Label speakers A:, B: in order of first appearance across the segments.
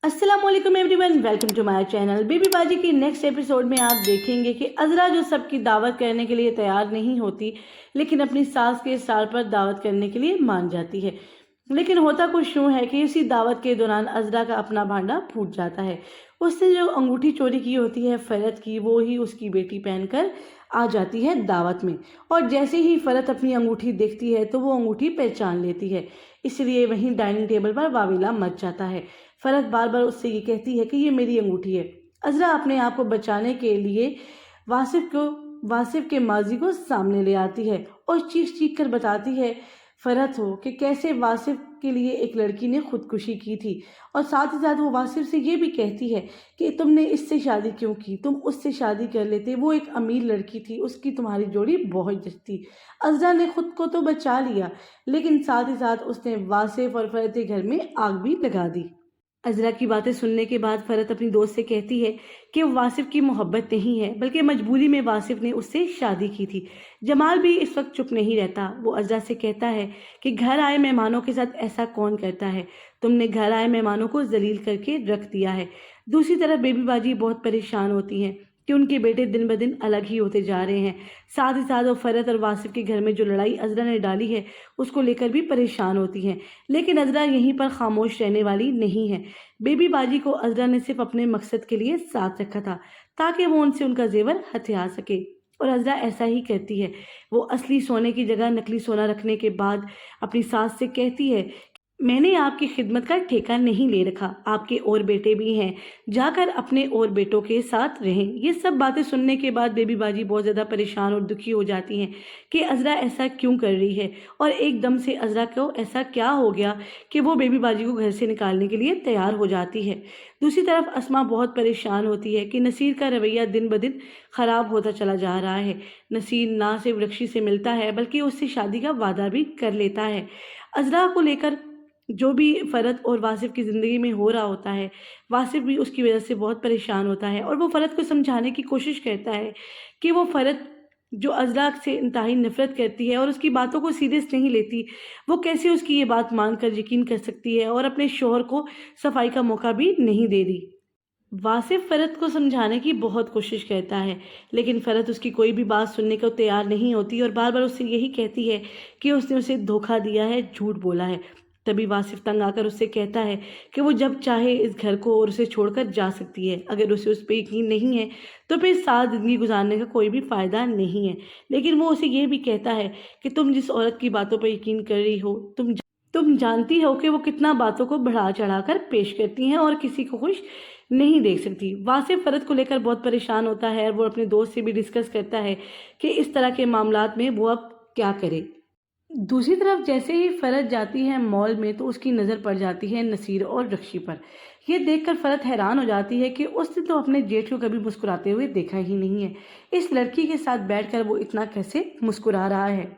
A: अस्सलाम वालेकुम everyone, welcome to my channel. Baby बाजी की नेक्स्ट एपिसोड में आप देखेंगे कि अज़रा जो सबकी दावत करने के लिए तैयार नहीं होती, लेकिन अपनी सास के इशारे पर दावत करने के लिए मान जाती है। लेकिन होता कुछ यूँ है कि इसी दावत के दौरान अज़रा का अपना भांडा फूट जाता है। उसने जो अंगूठी चोरी की होती है फ़रत की, वो ही उसकी बेटी पहनकर आ जाती है दावत में। और जैसे ही फ़रत अपनी अंगूठी देखती है तो वो अंगूठी पहचान लेती है, इसलिए वहीं डाइनिंग टेबल पर वावेला मच जाता है। फ़रत बार बार उससे ये कहती है कि ये मेरी अंगूठी है। अज़रा अपने आप को बचाने के लिए वासिफ के माजी को सामने ले आती है और चीख चीख कर बताती है फ़रत हो कि कैसे वासिफ के लिए एक लड़की ने खुदकुशी की थी। और साथ ही साथ वो वासिफ से ये भी कहती है कि तुमने इससे शादी क्यों की, तुम उससे शादी कर लेते, वो एक अमीर लड़की थी, उसकी तुम्हारी जोड़ी बहुत जचती। अज़रा ने खुद को तो बचा लिया, लेकिन साथ ही साथ उसने वासिफ और फ़रत के घर में आग भी लगा दी। अज़रा की बातें सुनने के बाद फ़रत अपनी दोस्त से कहती है कि वो वासिफ की मोहब्बत नहीं है, बल्कि मजबूरी में वासिफ ने उससे शादी की थी। जमाल भी इस वक्त चुप नहीं रहता। वो अज़रा से कहता है कि घर आए मेहमानों के साथ ऐसा कौन करता है, तुमने घर आए मेहमानों को जलील करके रख दिया है। दूसरी तरफ बेबी बाजी बहुत परेशान होती हैं कि उनके बेटे दिन ब दिन अलग ही होते जा रहे हैं। साथ ही साथ वो फ़रत और वासिफ के घर में जो लड़ाई अज़रा ने डाली है, उसको लेकर भी परेशान होती हैं। लेकिन अज़रा यहीं पर खामोश रहने वाली नहीं है। बेबी बाजी को अज़रा ने सिर्फ अपने मकसद के लिए साथ रखा था, ताकि वो उनसे उनका जेवर हथिया सके, और अज़रा ऐसा ही करती है। वो असली सोने की जगह नकली सोना रखने के बाद अपनी सास से कहती है, मैंने आपकी खिदमत का ठेका नहीं ले रखा, आपके और बेटे भी हैं, जाकर अपने और बेटों के साथ रहें। ये सब बातें सुनने के बाद बेबी बाजी बहुत ज़्यादा परेशान और दुखी हो जाती हैं कि अज़रा ऐसा क्यों कर रही है, और एकदम से अज़रा को ऐसा क्या हो गया कि वो बेबी बाजी को घर से निकालने के लिए तैयार हो जाती है। दूसरी तरफ अस्मा बहुत परेशान होती है कि नसीर का रवैया दिन ब दिन ख़राब होता चला जा रहा है। नसीर ना सिर्फ रक्षी से मिलता है, बल्कि उससे शादी का वादा भी कर लेता है। अज़रा को लेकर जो भी फ़रत और वासिफ की ज़िंदगी में हो रहा होता है, वासिफ भी उसकी वजह से बहुत परेशान होता है, और वो फ़रत को समझाने की कोशिश करता है कि वो फ़रत जो अज़रा से इंतहाई नफ़रत करती है और उसकी बातों को सीरियस नहीं लेती, वो कैसे उसकी ये बात मानकर यकीन कर सकती है और अपने शौहर को सफाई का मौका भी नहीं दे रही। वासिफ फ़रत को समझाने की बहुत कोशिश करता है, लेकिन फ़रत उसकी कोई भी बात सुनने को तैयार नहीं होती और बार बार उससे यही कहती है कि उसने उसे धोखा दिया है, झूठ बोला है। तभी वासिफ तंग आकर उससे कहता है कि वो जब चाहे इस घर को और उसे छोड़कर जा सकती है। अगर उसे उस पर यकीन नहीं है तो फिर साथ ज़िंदगी गुजारने का कोई भी फ़ायदा नहीं है। लेकिन वो उसे ये भी कहता है कि तुम जिस औरत की बातों पर यकीन कर रही हो, तुम जानती हो कि वो कितना बातों को बढ़ा चढ़ाकर पेश करती हैं और किसी को खुश नहीं देख सकती। वासिफ फ़रत को लेकर बहुत परेशान होता है और वो अपने दोस्त से भी डिस्कस करता है कि इस तरह के मामलात में वो अब क्या करे। दूसरी तरफ जैसे ही फ़रत जाती है मॉल में, तो उसकी नज़र पड़ जाती है नसीर और रक्षी पर। ये देखकर फ़रत हैरान हो जाती है कि उसने तो अपने जेठ को कभी मुस्कुराते हुए देखा ही नहीं है। इस लड़की के साथ बैठकर वो इतना कैसे मुस्कुरा रहा है।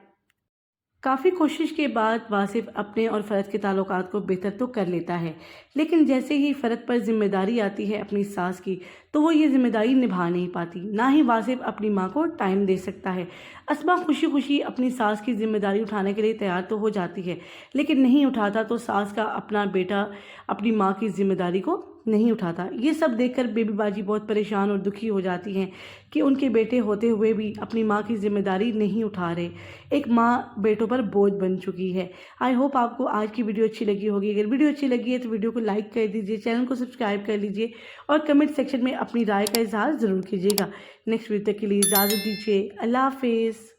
A: काफ़ी कोशिश के बाद वासिफ अपने और फ़रत के ताल्लुकात को बेहतर तो कर लेता है, लेकिन जैसे ही फ़रत पर जिम्मेदारी आती है अपनी सास की, तो वो ये जिम्मेदारी निभा नहीं पाती। ना ही वासिफ अपनी माँ को टाइम दे सकता है। अस्मा खुशी खुशी अपनी सास की जिम्मेदारी उठाने के लिए तैयार तो हो जाती है, लेकिन नहीं उठाता तो सास का अपना बेटा अपनी माँ की जिम्मेदारी को नहीं उठाता। ये सब देखकर बेबी बाजी बहुत परेशान और दुखी हो जाती हैं कि उनके बेटे होते हुए भी अपनी माँ की जिम्मेदारी नहीं उठा रहे। एक माँ बेटों पर बोझ बन चुकी है। आई होप आपको आज की वीडियो अच्छी लगी होगी। अगर वीडियो अच्छी लगी है तो वीडियो को लाइक कर दीजिए, चैनल को सब्सक्राइब कर लीजिए और कमेंट सेक्शन में अपनी राय का इजहार ज़रूर कीजिएगा। नेक्स्ट वीडियो तक के लिए इजाज़त दीजिए। अल्लाह हाफिज़।